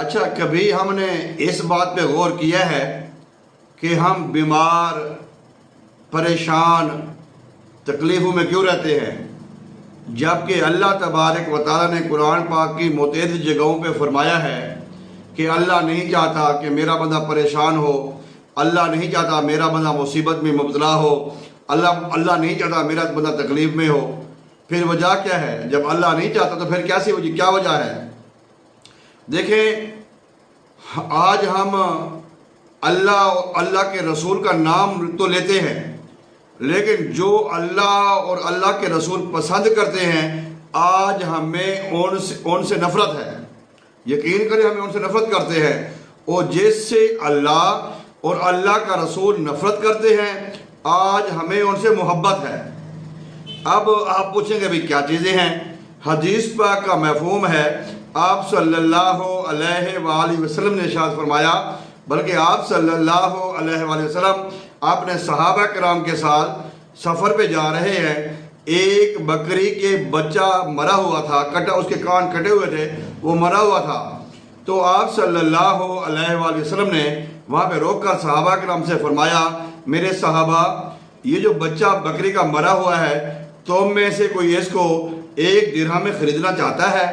اچھا، کبھی ہم نے اس بات پہ غور کیا ہے کہ ہم بیمار، پریشان، تکلیفوں میں کیوں رہتے ہیں، جبکہ اللہ تبارک و تعالیٰ نے قرآن پاک کی متعدد جگہوں پہ فرمایا ہے کہ اللہ نہیں چاہتا کہ میرا بندہ پریشان ہو، اللہ نہیں چاہتا میرا بندہ مصیبت میں مبتلا ہو، اللہ نہیں چاہتا میرا بندہ تکلیف میں ہو۔ پھر وجہ کیا ہے؟ جب اللہ نہیں چاہتا تو پھر کیا وجہ ہے؟ دیکھیں، آج ہم اللہ کے رسول کا نام تو لیتے ہیں، لیکن جو اللہ اور اللہ کے رسول پسند کرتے ہیں، آج ہمیں ان سے نفرت ہے۔ یقین کریں، ہمیں ان سے نفرت کرتے ہیں، اور جس سے اللہ اور اللہ کا رسول نفرت کرتے ہیں، آج ہمیں ان سے محبت ہے۔ اب آپ پوچھیں گے بھی کیا چیزیں ہیں؟ حدیث پاک کا مفہوم ہے، آپ صلی اللہ علیہ وآلہ وسلم نے ارشاد فرمایا، بلکہ آپ صلی اللہ علیہ وآلہ وسلم اپنے صحابہ کرام کے ساتھ سفر پہ جا رہے ہیں، ایک بکری کے بچہ مرا ہوا تھا، اس کے کان کٹے ہوئے تھے، وہ مرا ہوا تھا۔ تو آپ صلی اللہ علیہ وآلہ وسلم نے وہاں پہ روک کر صحابہ کرام سے فرمایا، میرے صحابہ، یہ جو بچہ بکری کا مرا ہوا ہے، تم میں سے کوئی اس کو 1 درہم میں خریدنا چاہتا ہے؟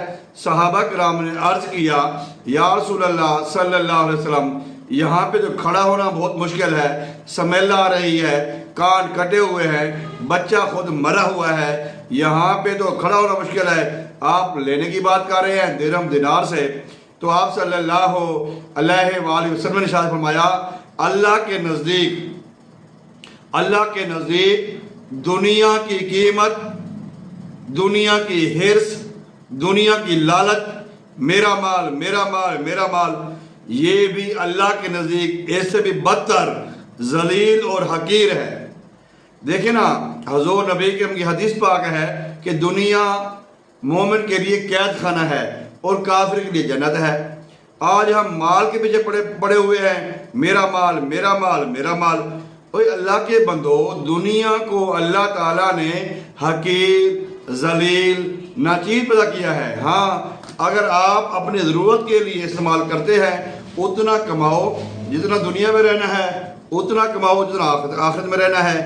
صحابہ کرام نے عرض کیا، یا رسول اللہ صلی اللہ علیہ وسلم، یہاں پہ تو کھڑا ہونا بہت مشکل ہے، سمیل آ رہی ہے، کان کٹے ہوئے ہیں، بچہ خود مرا ہوا ہے، یہاں پہ تو کھڑا ہونا مشکل ہے، آپ لینے کی بات کر رہے ہیں درہم دینار سے۔ تو آپ صلی اللہ علیہ وآلہ وسلم نے ارشاد فرمایا، اللہ کے نزدیک دنیا کی قیمت، دنیا کی حرص، دنیا کی لالچ، میرا مال میرا مال میرا مال، یہ بھی اللہ کے نزدیک اس سے بھی بدتر، ذلیل اور حقیر ہے۔ دیکھیں نا، حضور نبی کریم کی حدیث پاک ہے کہ دنیا مومن کے لیے قید خانہ ہے اور کافر کے لیے جنت ہے۔ آج ہم مال کے پیچھے پڑے ہوئے ہیں، میرا مال میرا مال میرا مال۔ اوہ اللہ کے بندو، دنیا کو اللہ تعالیٰ نے حقیر، ذلیل، ناچیز پیدا کیا ہے۔ ہاں، اگر آپ اپنی ضرورت کے لیے استعمال کرتے ہیں، اتنا کماؤ جتنا دنیا میں رہنا ہے، اتنا کماؤ جتنا آخرت میں رہنا ہے۔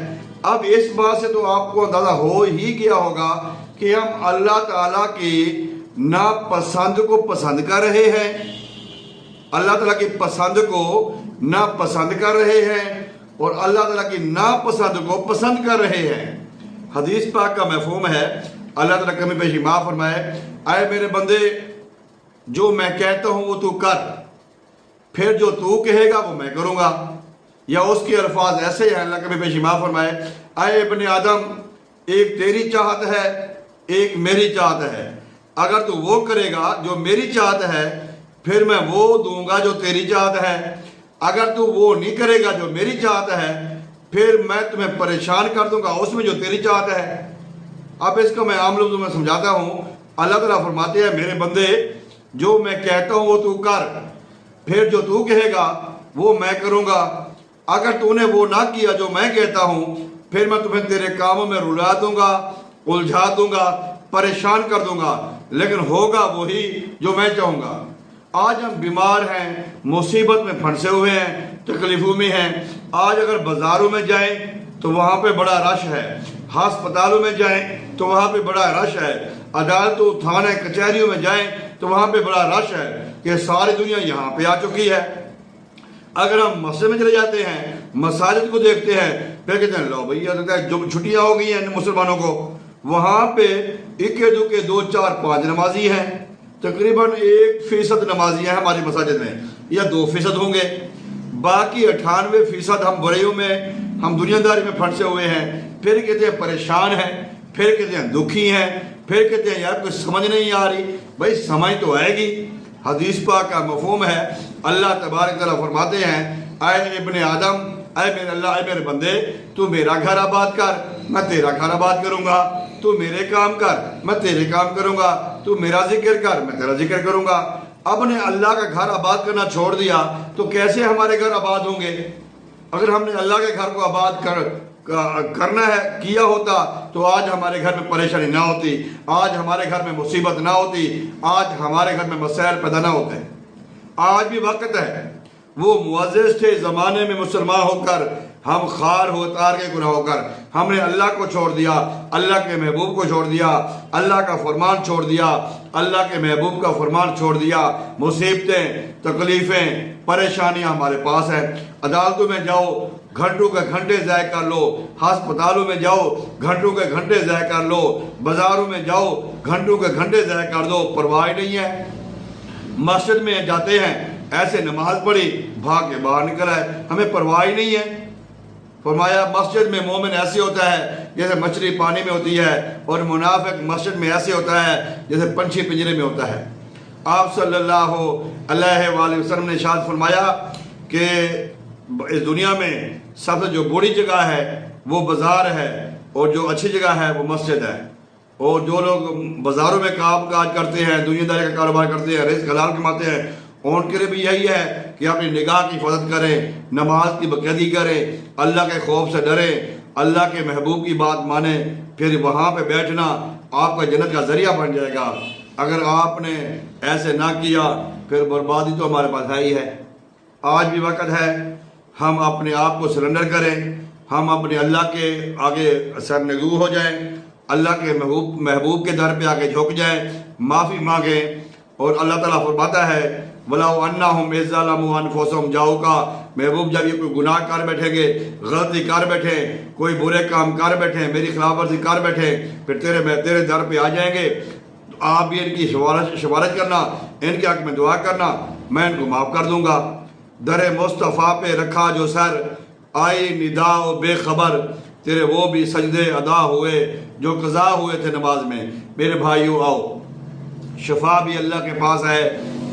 اب اس بات سے تو آپ کو اندازہ ہو ہی گیا ہوگا کہ ہم اللہ تعالیٰ کی ناپسند کو پسند کر رہے ہیں، اللہ تعالیٰ کی پسند کو ناپسند کر رہے ہیں، اور اللہ تعالیٰ کی ناپسند کو پسند کر رہے ہیں۔ حدیث پاک کا مفہوم ہے، اللہ تعالیٰ کمی پیشی معاف فرمائے، اے میرے بندے، جو میں کہتا ہوں وہ تو کر، پھر جو تو کہے گا وہ میں کروں گا۔ یا اس کے الفاظ ایسے ہیں، اللہ کمی پیشی معاف فرمائے، اے ابن آدم، ایک تیری چاہت ہے، ایک میری چاہت ہے، اگر تو وہ کرے گا جو میری چاہت ہے، پھر میں وہ دوں گا جو تیری چاہت ہے، اگر تو وہ نہیں کرے گا جو میری چاہت ہے، پھر میں تمہیں پریشان کر دوں گا اس میں جو تیری چاہت ہے۔ اب اس کو میں عام لفظوں میں سمجھاتا ہوں۔ اللہ تعالیٰ فرماتے ہیں، میرے بندے، جو میں کہتا ہوں وہ تو کر، پھر جو تو کہے گا وہ میں کروں گا، اگر تو نے وہ نہ کیا جو میں کہتا ہوں، پھر میں تمہیں تیرے کاموں میں رلا دوں گا، الجھا دوں گا، پریشان کر دوں گا، لیکن ہوگا وہی جو میں چاہوں گا۔ آج ہم بیمار ہیں، مصیبت میں پھنسے ہوئے ہیں، تکلیفوں میں ہیں۔ آج اگر بازاروں میں جائیں تو وہاں پہ بڑا رش ہے، ہسپتالوں میں جائیں تو وہاں پہ بڑا رش ہے، عدالتوں، تھانے، کچہریوں میں جائیں تو وہاں پہ بڑا رش ہے کہ ساری دنیا یہاں پہ آ چکی ہے۔ اگر ہم مسجد میں چلے جاتے ہیں، مساجد کو دیکھتے ہیں، پھر کہتے ہیں لو بھئی جو چھٹیاں ہو گئی ہیں مسلمانوں کو، وہاں پہ 1 2 4 5 نمازی ہیں، تقریباً 1% نمازی ہیں ہماری مساجد میں، یا 2% ہوں گے، باقی 98% ہم برائیوں میں، ہم دنیا داری میں پھنسے ہوئے ہیں۔ پھر کہتے ہیں پریشان ہیں، پھر کہتے ہیں دکھی ہیں، پھر کہتے ہیں یار کوئی سمجھ نہیں آ رہی۔ بھائی سمجھ تو آئے گی۔ حدیث پاک کا مفہوم ہے، اللہ تبارک تعالیٰ فرماتے ہیں، اے ابن آدم، اے میرے اللہ، اے میرے بندے، تو میرا گھر آباد کر، میں تیرا گھر آباد کروں گا، تو میرے کام کر، میں تیرے کام کروں گا، تو میرا ذکر کر، میں تیرا ذکر کروں گا۔ اب نے اللہ کا گھر آباد کرنا چھوڑ دیا تو کیسے ہمارے گھر آباد ہوں گے؟ اگر ہم نے اللہ کے گھر کو آباد کرنا ہے کیا ہوتا تو آج ہمارے گھر میں پریشانی نہ ہوتی، آج ہمارے گھر میں مصیبت نہ ہوتی، آج ہمارے گھر میں مسائل پیدا نہ ہوتے۔ آج بھی وقت ہے، وہ معزز تھے زمانے میں مسلمان ہو کر، ہم خار ہو تار کے گناہ ہو کر ہم نے اللہ کو چھوڑ دیا، اللہ کے محبوب کو چھوڑ دیا، اللہ کا فرمان چھوڑ دیا، اللہ کے محبوب کا فرمان چھوڑ دیا۔ مصیبتیں، تکلیفیں، پریشانیاں ہمارے پاس ہیں۔ عدالتوں میں جاؤ، گھنٹوں کے گھنٹے ضائع کر لو، ہسپتالوں میں جاؤ، گھنٹوں کے گھنٹے ضائع کر لو، بازاروں میں جاؤ، گھنٹوں کے گھنٹے ضائع کر دو، پرواہ نہیں ہے۔ مسجد میں جاتے ہیں، ایسے نماز پڑھی، بھاگ کے باہر نکل آئے، ہمیں پرواہ نہیں ہے۔ فرمایا مسجد میں مومن ایسے ہوتا ہے جیسے مچھلی پانی میں ہوتی ہے، اور منافق مسجد میں ایسے ہوتا ہے جیسے پنچھی پنجرے میں ہوتا ہے۔ آپ صلی اللہ علیہ وآلہ وسلم نے ارشاد فرمایا کہ اس دنیا میں سب سے جو بری جگہ ہے وہ بازار ہے، اور جو اچھی جگہ ہے وہ مسجد ہے۔ اور جو لوگ بازاروں میں کام کاج کرتے ہیں، دنیا داری کا کاروبار کرتے ہیں، رزق حلال کماتے ہیں، ان کے لیے بھی یہی ہے کہ اپنی نگاہ کی حفاظت کریں، نماز کی باقاعدگی کریں، اللہ کے خوف سے ڈریں، اللہ کے محبوب کی بات مانیں، پھر وہاں پہ بیٹھنا آپ کا جنت کا ذریعہ بن جائے گا۔ اگر آپ نے ایسے نہ کیا پھر بربادی تو ہمارے پاس ہے ہی ہے۔ آج بھی وقت ہے ہم اپنے آپ کو سرنڈر کریں، ہم اپنے اللہ کے آگے سرنگو ہو جائیں، اللہ کے محبوب کے در پہ آگے جھک جائیں، معافی مانگیں۔ اور اللہ تعالیٰ فرماتا ہے وَلَوْ أَنَّهُمْ إِذْ ظَلَمُوا أَنفُسَهُمْ جاؤ کا محبوب جب یہ کوئی گناہ کر بیٹھیں گے، غلطی کر بیٹھیں، کوئی برے کام کر بیٹھیں، میری خلاف ورزی کر بیٹھیں، پھر تیرے در پہ آ جائیں گے، تو آپ بھی ان کی سفارش کرنا، ان کے حق میں دعا کرنا، میں ان کو معاف کر دوں گا۔ در مصطفیٰ پہ رکھا جو سر، آئی ندا و بے خبر، تیرے وہ بھی سجدے ادا ہوئے جو قضا ہوئے تھے نماز میں۔ میرے بھائیو آؤ، شفا بھی اللہ کے پاس ہے،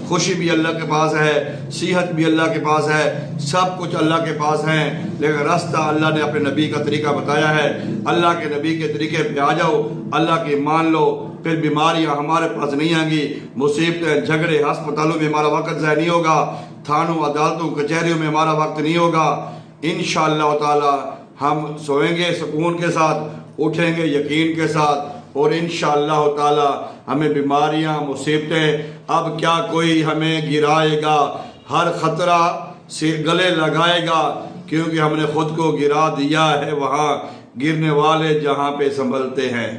خوشی بھی اللہ کے پاس ہے، صحت بھی اللہ کے پاس ہے، سب کچھ اللہ کے پاس ہیں، لیکن راستہ اللہ نے اپنے نبی کا طریقہ بتایا ہے۔ اللہ کے نبی کے طریقے پہ آ جاؤ، اللہ کی مان لو، پھر بیماریاں ہمارے پاس نہیں آئیں گی، مصیبتیں، جھگڑے، ہسپتالوں میں ہمارا وقت ضائع نہیں ہوگا، تھانوں، عدالتوں، کچہریوں میں ہمارا وقت نہیں ہوگا۔ انشاءاللہ تعالی ہم سوئیں گے سکون کے ساتھ، اٹھیں گے یقین کے ساتھ، اور انشاءاللہ تعالی ہمیں بیماریاں، مصیبتیں اب کیا کوئی ہمیں گرائے گا، ہر خطرہ سے گلے لگائے گا، کیونکہ ہم نے خود کو گرا دیا ہے، وہاں گرنے والے جہاں پہ سنبھلتے ہیں۔